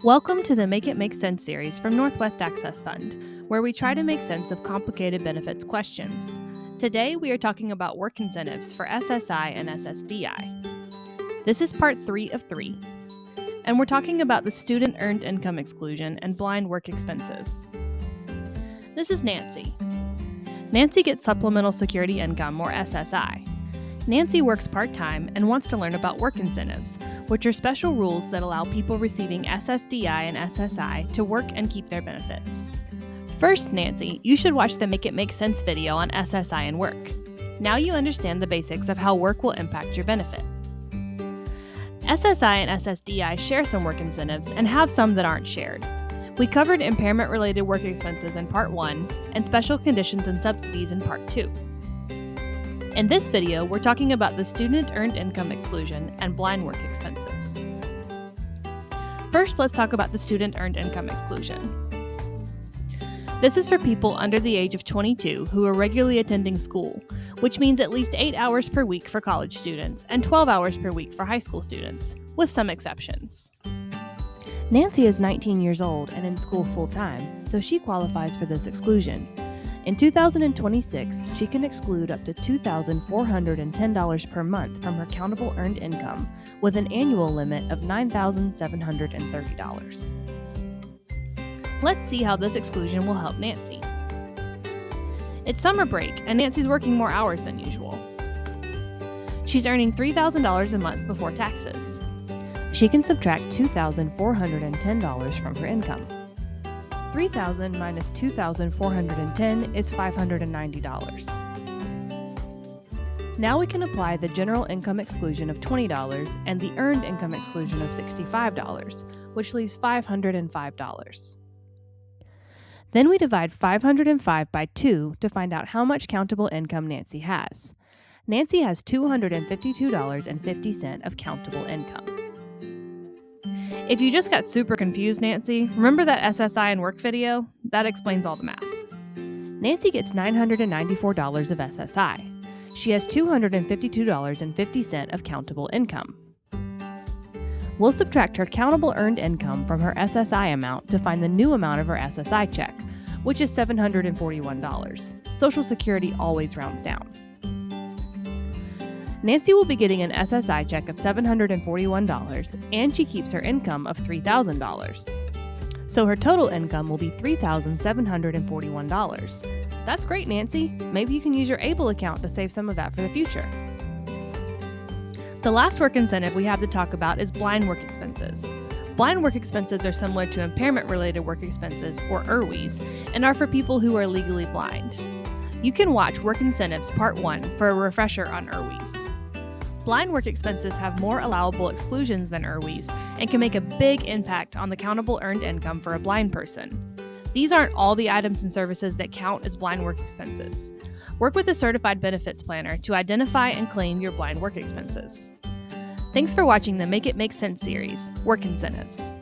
Welcome to the Make It Make Sense series from Northwest Access Fund, where we try to make sense of complicated benefits questions. Today, we are talking about work incentives for SSI and SSDI. This is part 3 of 3, and we're talking about the student earned income exclusion and blind work expenses. This is Nancy. Nancy gets supplemental security income, or SSI. Nancy works part-time and wants to learn about work incentives, which are special rules that allow people receiving SSDI and SSI to work and keep their benefits. First, Nancy, you should watch the Make It Make Sense video on SSI and work. Now you understand the basics of how work will impact your benefit. SSI and SSDI share some work incentives and have some that aren't shared. We covered impairment-related work expenses in Part 1 and special conditions and subsidies in Part 2. In this video, we're talking about the student earned income exclusion and blind work expenses. First, let's talk about the student earned income exclusion. This is for people under the age of 22 who are regularly attending school, which means at least 8 hours per week for college students and 12 hours per week for high school students, with some exceptions. Nancy is 19 years old and in school full-time, so she qualifies for this exclusion. In 2026, she can exclude up to $2,410 per month from her countable earned income, with an annual limit of $9,730. Let's see how this exclusion will help Nancy. It's summer break, and Nancy's working more hours than usual. She's earning $3,000 a month before taxes. She can subtract $2,410 from her income. $3,000 minus $2,410 is $590. Now we can apply the general income exclusion of $20 and the earned income exclusion of $65, which leaves $505. Then we divide 505 by 2 to find out how much countable income Nancy has. Nancy has $252.50 of countable income. If you just got super confused, Nancy, remember that SSI and work video? That explains all the math. Nancy gets $994 of SSI. She has $252.50 of countable income. We'll subtract her countable earned income from her SSI amount to find the new amount of her SSI check, which is $741. Social Security always rounds down. Nancy will be getting an SSI check of $741, and she keeps her income of $3,000. So her total income will be $3,741. That's great, Nancy. Maybe you can use your ABLE account to save some of that for the future. The last work incentive we have to talk about is blind work expenses. Blind work expenses are similar to impairment-related work expenses, or IRWEs, and are for people who are legally blind. You can watch Work Incentives Part 1 for a refresher on IRWEs. Blind work expenses have more allowable exclusions than IRWEs and can make a big impact on the countable earned income for a blind person. These aren't all the items and services that count as blind work expenses. Work with a certified benefits planner to identify and claim your blind work expenses. Thanks for watching the Make It Make Sense series, Work Incentives.